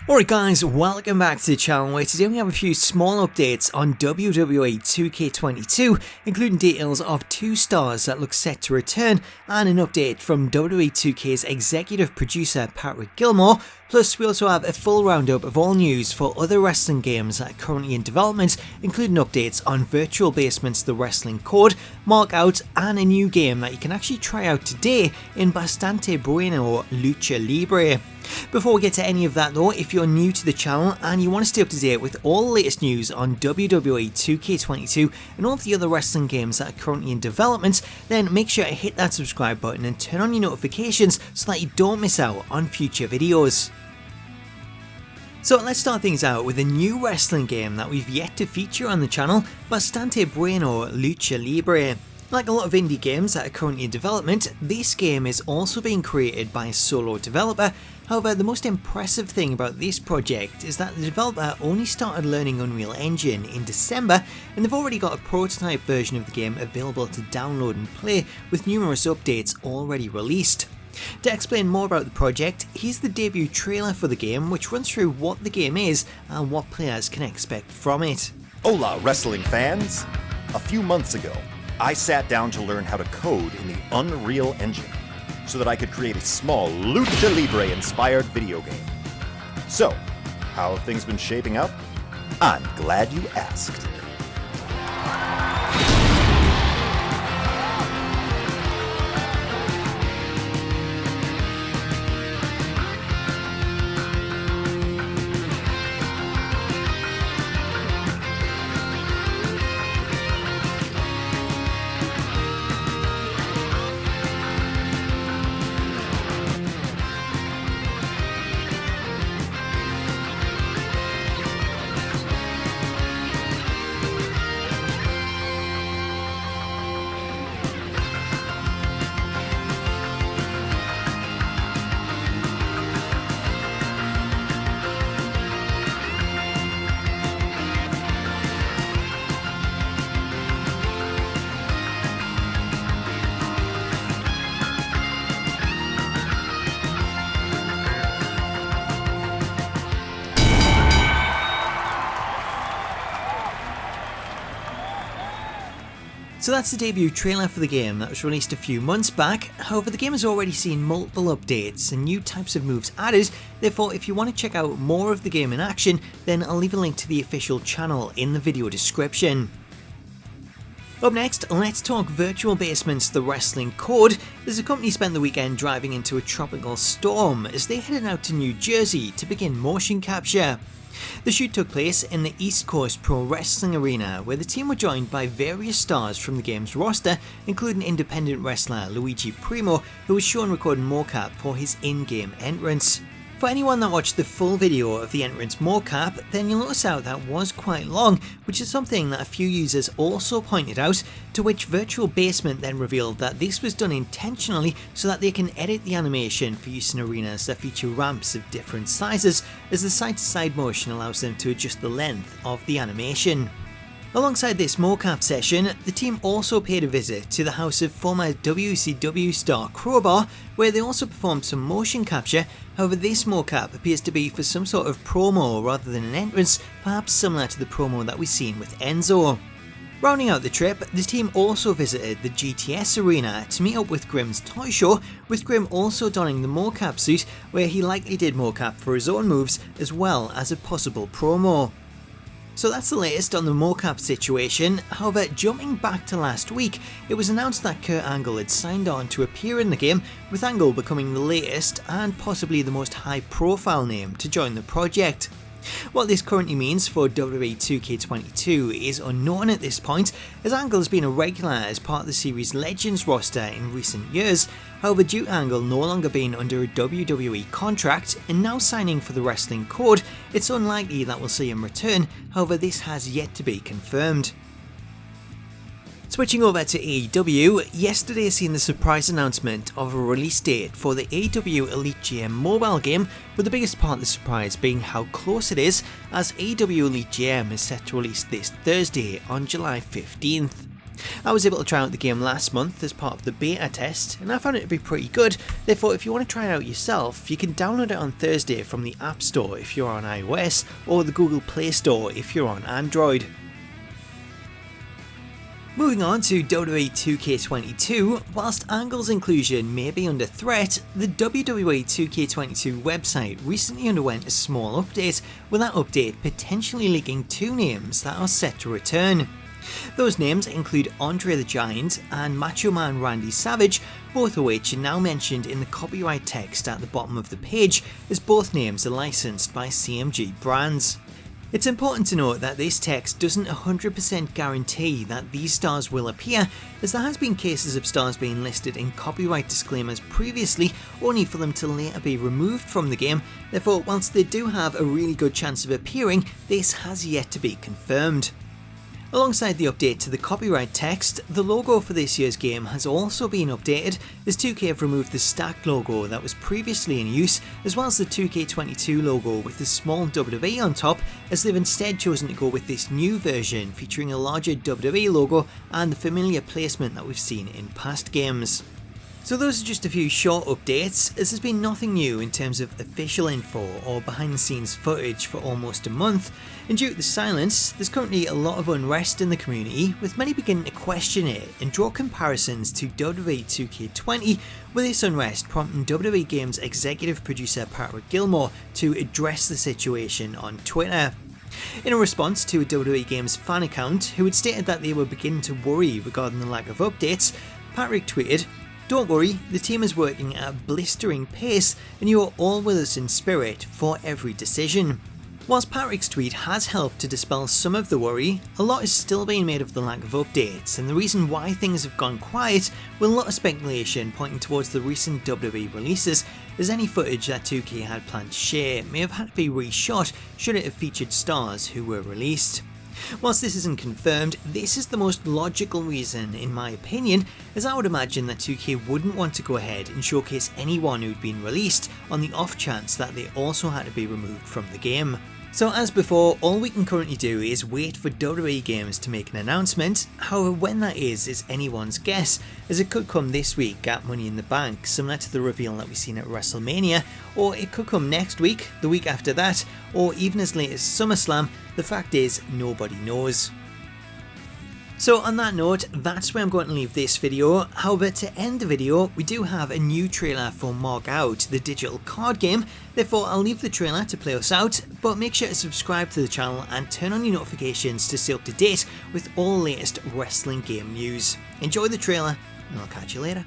Alright guys, welcome back to the channel where today we have a few small updates on WWE 2K22, including details of 2 stars that look set to return and an update from WWE 2K's executive producer Patrick Gilmore. Plus we also have a full roundup of all news for other wrestling games that are currently in development, including updates on Virtual Basement's The Wrestling Code, Markout, and a new game that you can actually try out today in Bastante, Bueno, Lucha Libre. Before we get to any of that though, if you're new to the channel and you want to stay up to date with all the latest news on WWE 2K22 and all of the other wrestling games that are currently in development, then make sure to hit that subscribe button and turn on your notifications so that you don't miss out on future videos. So let's start things out with a new wrestling game that we've yet to feature on the channel, Bastante Bueno Lucha Libre. Like a lot of indie games that are currently in development, this game is also being created by a solo developer. However, the most impressive thing about this project is that the developer only started learning Unreal Engine in December, and they've already got a prototype version of the game available to download and play, with numerous updates already released. To explain more about the project, here's the debut trailer for the game, which runs through what the game is and what players can expect from it. Hola wrestling fans! A few months ago, I sat down to learn how to code in the Unreal Engine so that I could create a small Lucha Libre inspired video game. So, how have things been shaping up? I'm glad you asked. So that's the debut trailer for the game that was released a few months back. However, the game has already seen multiple updates and new types of moves added, therefore if you want to check out more of the game in action, then I'll leave a link to the official channel in the video description. Up next, let's talk Virtual Basement's The Wrestling Code, as the company spent the weekend driving into a tropical storm as they headed out to New Jersey to begin motion capture. The shoot took place in the East Coast Pro Wrestling Arena, where the team were joined by various stars from the game's roster, including independent wrestler Luigi Primo, who was shown recording mocap for his in-game entrance. For anyone that watched the full video of the entrance mocap, then you'll notice out that was quite long, which is something that a few users also pointed out, to which Virtual Basement then revealed that this was done intentionally so that they can edit the animation for use in arenas that feature ramps of different sizes, as the side-to-side motion allows them to adjust the length of the animation. Alongside this mocap session, the team also paid a visit to the house of former WCW star Crowbar, where they also performed some motion capture. However, this mocap appears to be for some sort of promo rather than an entrance, perhaps similar to the promo that we've seen with Enzo. Rounding out the trip, the team also visited the GTS arena to meet up with Grimm's toy show, with Grimm also donning the mocap suit, where he likely did mocap for his own moves as well as a possible promo. So that's the latest on the mocap situation. However, jumping back to last week, it was announced that Kurt Angle had signed on to appear in the game, with Angle becoming the latest and possibly the most high profile name to join the project. What this currently means for WWE 2K22 is unknown at this point, as Angle has been a regular as part of the series Legends roster in recent years. However, due to Angle no longer being under a WWE contract and now signing for the Wrestling Code, it's unlikely that we'll see him return. However, this has yet to be confirmed. Switching over to AEW, yesterday seen the surprise announcement of a release date for the AEW Elite GM mobile game, with the biggest part of the surprise being how close it is, as AEW Elite GM is set to release this Thursday on July 15th. I was able to try out the game last month as part of the beta test, and I found it to be pretty good. Therefore, if you want to try it out yourself, you can download it on Thursday from the App Store if you're on iOS, or the Google Play Store if you're on Android. Moving on to WWE 2K22, whilst Angle's inclusion may be under threat, the WWE 2K22 website recently underwent a small update, with that update potentially leaking two names that are set to return. Those names include Andre the Giant and Macho Man Randy Savage, both of which are now mentioned in the copyright text at the bottom of the page, as both names are licensed by CMG Brands. It's important to note that this text doesn't 100% guarantee that these stars will appear, as there has been cases of stars being listed in copyright disclaimers previously, only for them to later be removed from the game. Therefore, whilst they do have a really good chance of appearing, this has yet to be confirmed. Alongside the update to the copyright text, the logo for this year's game has also been updated, as 2K have removed the stack logo that was previously in use, as well as the 2K22 logo with the small WWE on top, as they've instead chosen to go with this new version featuring a larger WWE logo and the familiar placement that we've seen in past games. So those are just a few short updates, as there's been nothing new in terms of official info or behind the scenes footage for almost a month, and due to the silence, there's currently a lot of unrest in the community, with many beginning to question it and draw comparisons to WWE 2K20, with this unrest prompting WWE Games executive producer Patrick Gilmore to address the situation on Twitter. In a response to a WWE Games fan account who had stated that they were beginning to worry regarding the lack of updates, Patrick tweeted, "Don't worry, the team is working at a blistering pace and you are all with us in spirit for every decision." Whilst Patrick's tweet has helped to dispel some of the worry, a lot is still being made of the lack of updates, and the reason why things have gone quiet, with a lot of speculation pointing towards the recent WWE releases, as any footage that 2K had planned to share may have had to be reshot should it have featured stars who were released. Whilst this isn't confirmed, this is the most logical reason in my opinion, as I would imagine that 2K wouldn't want to go ahead and showcase anyone who'd been released on the off chance that they also had to be removed from the game. So as before, all we can currently do is wait for WWE Games to make an announcement. However, when that is anyone's guess, as it could come this week at Money in the Bank, similar to the reveal that we've seen at WrestleMania, or it could come next week, the week after that, or even as late as SummerSlam. The fact is, nobody knows. So on that note, that's where I'm going to leave this video. However, to end the video, we do have a new trailer for Mark Out, the digital card game. Therefore, I'll leave the trailer to play us out, but make sure to subscribe to the channel and turn on your notifications to stay up to date with all the latest wrestling game news. Enjoy the trailer, and I'll catch you later.